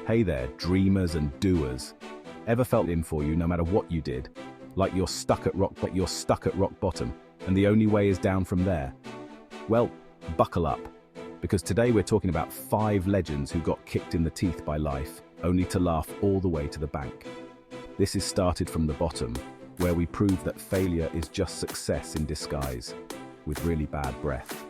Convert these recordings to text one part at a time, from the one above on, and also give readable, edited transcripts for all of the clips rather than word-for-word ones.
Hey there, dreamers and doers. Ever felt in for you no matter what you did? Like you're stuck at rock bottom, and the only way is down from there? Well, buckle up, because today we're talking about 5 legends who got kicked in the teeth by life, only to laugh all the way to the bank. This is started from the bottom, where we prove that failure is just success in disguise, with really bad breath.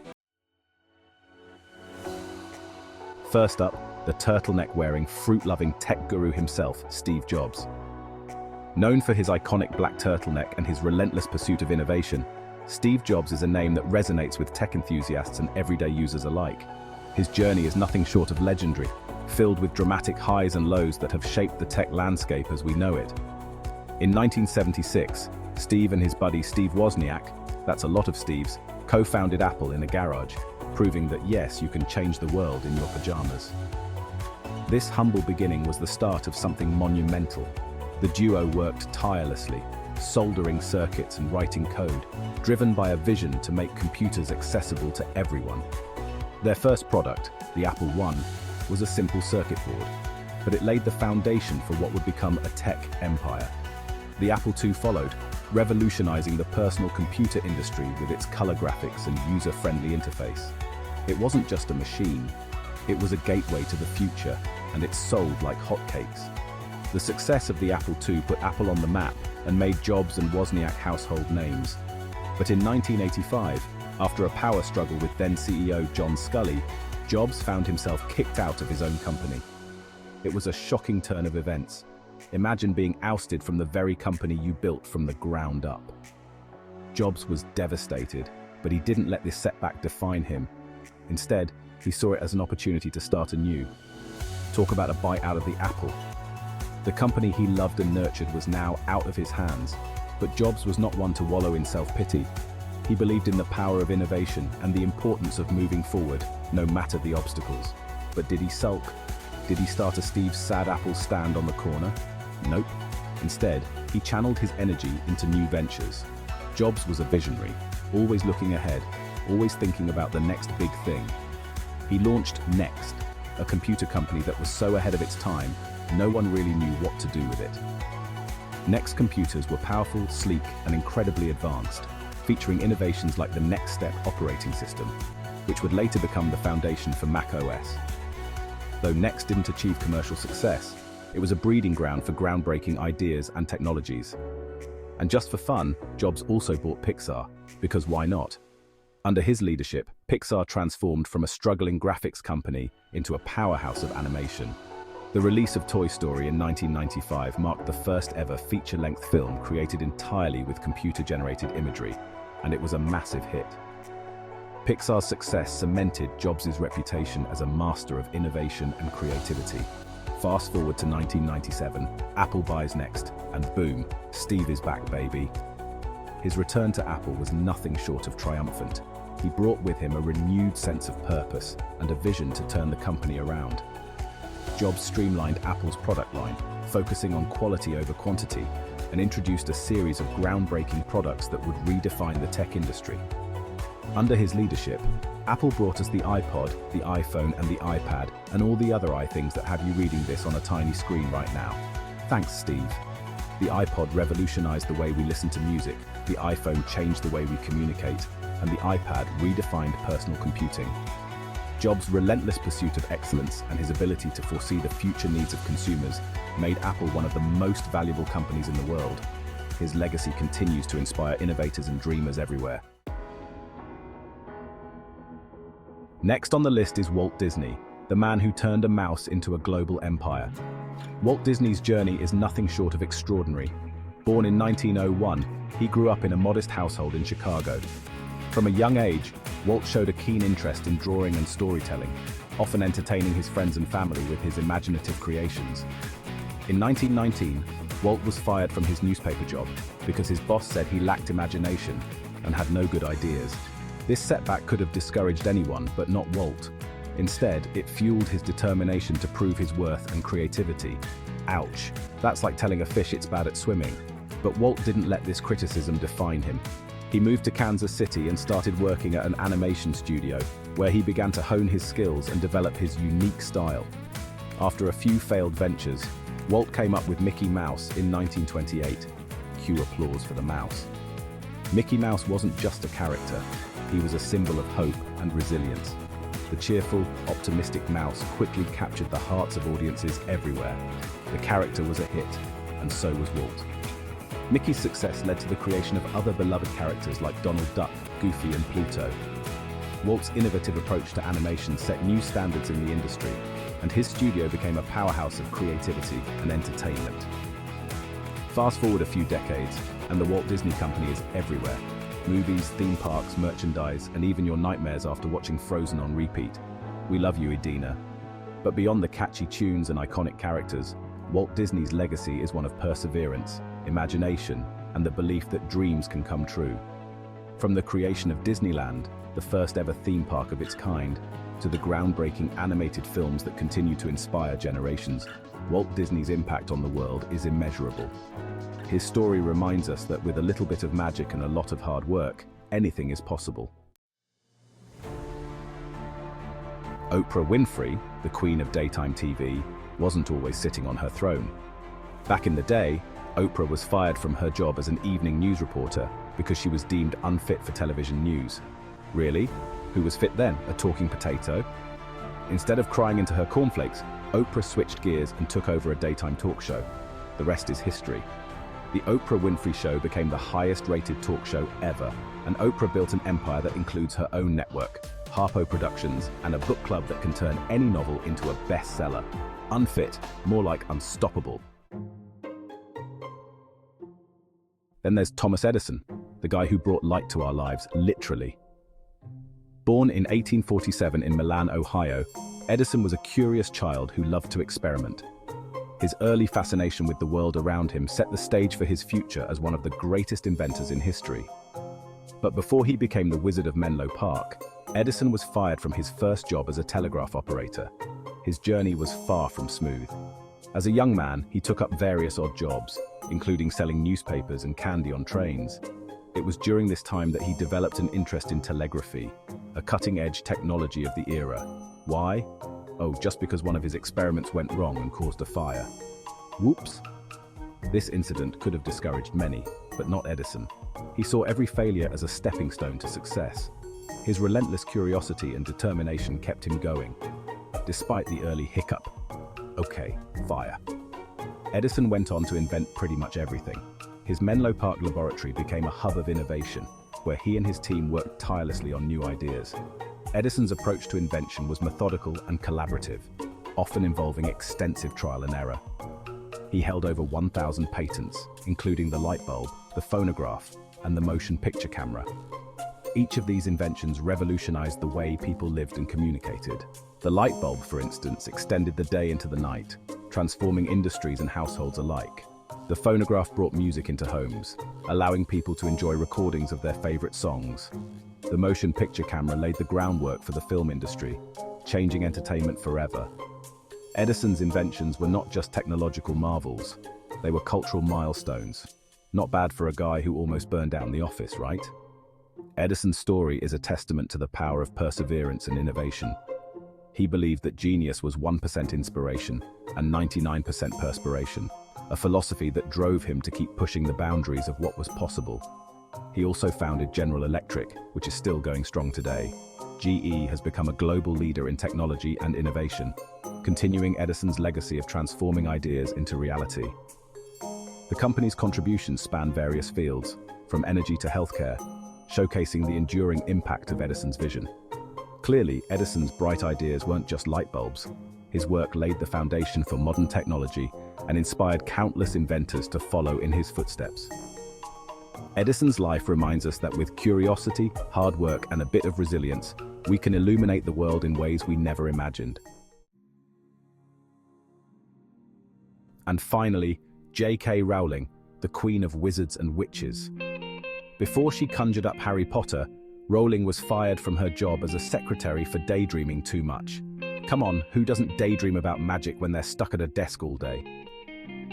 First up, the turtleneck-wearing, fruit-loving tech guru himself, Steve Jobs. Known for his iconic black turtleneck and his relentless pursuit of innovation, Steve Jobs is a name that resonates with tech enthusiasts and everyday users alike. His journey is nothing short of legendary, filled with dramatic highs and lows that have shaped the tech landscape as we know it. In 1976, Steve and his buddy Steve Wozniak, that's a lot of Steves, co-founded Apple in a garage, proving that yes, you can change the world in your pajamas. This humble beginning was the start of something monumental. The duo worked tirelessly, soldering circuits and writing code, driven by a vision to make computers accessible to everyone. Their first product, the Apple I, was a simple circuit board, but it laid the foundation for what would become a tech empire. The Apple II followed, revolutionizing the personal computer industry with its color graphics and user-friendly interface. It wasn't just a machine, it was a gateway to the future, and it sold like hotcakes. The success of the Apple II put Apple on the map and made Jobs and Wozniak household names. But in 1985, after a power struggle with then CEO John Sculley, Jobs found himself kicked out of his own company. It was a shocking turn of events. Imagine being ousted from the very company you built from the ground up. Jobs was devastated, but he didn't let this setback define him. Instead, he saw it as an opportunity to start anew. Talk about a bite out of the apple. The company he loved and nurtured was now out of his hands, but Jobs was not one to wallow in self-pity. He believed in the power of innovation and the importance of moving forward, no matter the obstacles. But did he sulk? Did he start a Steve's Sad Apple stand on the corner? Nope. Instead, he channeled his energy into new ventures. Jobs was a visionary, always looking ahead, always thinking about the next big thing. He launched Next, a computer company that was so ahead of its time, no one really knew what to do with it. Next computers were powerful, sleek, and incredibly advanced, featuring innovations like the Next Step operating system, which would later become the foundation for Mac OS. Though Next didn't achieve commercial success, it was a breeding ground for groundbreaking ideas and technologies. And just for fun, Jobs also bought Pixar, because why not? Under his leadership, Pixar transformed from a struggling graphics company into a powerhouse of animation. The release of Toy Story in 1995 marked the first ever feature-length film created entirely with computer-generated imagery, and it was a massive hit. Pixar's success cemented Jobs' reputation as a master of innovation and creativity. Fast forward to 1997, Apple buys Next, and boom, Steve is back, baby. His return to Apple was nothing short of triumphant. He brought with him a renewed sense of purpose and a vision to turn the company around. Jobs streamlined Apple's product line, focusing on quality over quantity, and introduced a series of groundbreaking products that would redefine the tech industry. Under his leadership, Apple brought us the iPod, the iPhone, and the iPad, and all the other iThings that have you reading this on a tiny screen right now. Thanks, Steve. The iPod revolutionized the way we listen to music, the iPhone changed the way we communicate, and the iPad redefined personal computing. Jobs' relentless pursuit of excellence and his ability to foresee the future needs of consumers made Apple one of the most valuable companies in the world. His legacy continues to inspire innovators and dreamers everywhere. Next on the list is Walt Disney, the man who turned a mouse into a global empire. Walt Disney's journey is nothing short of extraordinary. Born in 1901, he grew up in a modest household in Chicago. From a young age, Walt showed a keen interest in drawing and storytelling, often entertaining his friends and family with his imaginative creations. In 1919, Walt was fired from his newspaper job because his boss said he lacked imagination and had no good ideas. This setback could have discouraged anyone, but not Walt. Instead, it fueled his determination to prove his worth and creativity. Ouch, that's like telling a fish it's bad at swimming. But Walt didn't let this criticism define him. He moved to Kansas City and started working at an animation studio, where he began to hone his skills and develop his unique style. After a few failed ventures, Walt came up with Mickey Mouse in 1928. Cue applause for the mouse. Mickey Mouse wasn't just a character, he was a symbol of hope and resilience. The cheerful, optimistic mouse quickly captured the hearts of audiences everywhere. The character was a hit, and so was Walt. Mickey's success led to the creation of other beloved characters like Donald Duck, Goofy, and Pluto. Walt's innovative approach to animation set new standards in the industry, and his studio became a powerhouse of creativity and entertainment. Fast forward a few decades, and the Walt Disney Company is everywhere. Movies, theme parks, merchandise, and even your nightmares after watching Frozen on repeat. We love you, Edina. But beyond the catchy tunes and iconic characters, Walt Disney's legacy is one of perseverance, imagination, and the belief that dreams can come true. From the creation of Disneyland, the first ever theme park of its kind, to the groundbreaking animated films that continue to inspire generations, Walt Disney's impact on the world is immeasurable. His story reminds us that with a little bit of magic and a lot of hard work, anything is possible. Oprah Winfrey, the queen of daytime TV, wasn't always sitting on her throne. Back in the day, Oprah was fired from her job as an evening news reporter because she was deemed unfit for television news. Really? Who was fit then? A talking potato? Instead of crying into her cornflakes, Oprah switched gears and took over a daytime talk show. The rest is history. The Oprah Winfrey Show became the highest-rated talk show ever, and Oprah built an empire that includes her own network, Harpo Productions, and a book club that can turn any novel into a bestseller. Unfit, more like unstoppable. Then there's Thomas Edison, the guy who brought light to our lives, literally. Born in 1847 in Milan, Ohio, Edison was a curious child who loved to experiment. His early fascination with the world around him set the stage for his future as one of the greatest inventors in history. But before he became the Wizard of Menlo Park, Edison was fired from his first job as a telegraph operator. His journey was far from smooth. As a young man, he took up various odd jobs, including selling newspapers and candy on trains. It was during this time that he developed an interest in telegraphy, a cutting-edge technology of the era. Why? Oh, just because one of his experiments went wrong and caused a fire. Whoops! This incident could have discouraged many, but not Edison. He saw every failure as a stepping stone to success. His relentless curiosity and determination kept him going, despite the early hiccup. Okay, fire. Edison went on to invent pretty much everything. His Menlo Park laboratory became a hub of innovation, where he and his team worked tirelessly on new ideas. Edison's approach to invention was methodical and collaborative, often involving extensive trial and error. He held over 1,000 patents, including the light bulb, the phonograph, and the motion picture camera. Each of these inventions revolutionized the way people lived and communicated. The light bulb, for instance, extended the day into the night, transforming industries and households alike. The phonograph brought music into homes, allowing people to enjoy recordings of their favorite songs. The motion picture camera laid the groundwork for the film industry, changing entertainment forever. Edison's inventions were not just technological marvels, they were cultural milestones. Not bad for a guy who almost burned down the office, right? Edison's story is a testament to the power of perseverance and innovation. He believed that genius was 1% inspiration and 99% perspiration, a philosophy that drove him to keep pushing the boundaries of what was possible. He also founded General Electric, which is still going strong today. GE has become a global leader in technology and innovation, continuing Edison's legacy of transforming ideas into reality. The company's contributions span various fields, from energy to healthcare, showcasing the enduring impact of Edison's vision. Clearly, Edison's bright ideas weren't just light bulbs. His work laid the foundation for modern technology and inspired countless inventors to follow in his footsteps. Edison's life reminds us that with curiosity, hard work, and a bit of resilience, we can illuminate the world in ways we never imagined. And finally, J.K. Rowling, the queen of wizards and witches. Before she conjured up Harry Potter, Rowling was fired from her job as a secretary for daydreaming too much. Come on, who doesn't daydream about magic when they're stuck at a desk all day?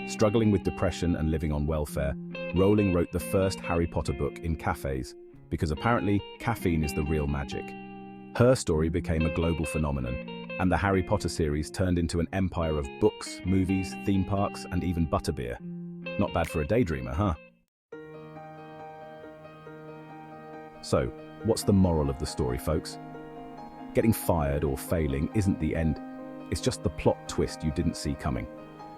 Struggling with depression and living on welfare, Rowling wrote the first Harry Potter book in cafes, because apparently caffeine is the real magic. Her story became a global phenomenon, And the Harry Potter series turned into an empire of books, movies, theme parks, and even butterbeer. Not bad for a daydreamer, huh? So, what's the moral of the story, folks? Getting fired or failing isn't the end. It's just the plot twist you didn't see coming.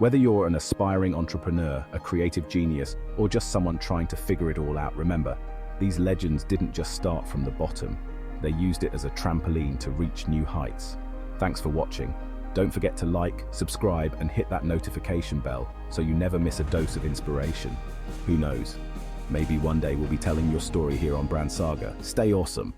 Whether you're an aspiring entrepreneur, a creative genius, or just someone trying to figure it all out, remember, these legends didn't just start from the bottom. They used it as a trampoline to reach new heights. Thanks for watching. Don't forget to like, subscribe, and hit that notification bell so you never miss a dose of inspiration. Who knows? Maybe one day we'll be telling your story here on Brand Saga. Stay awesome.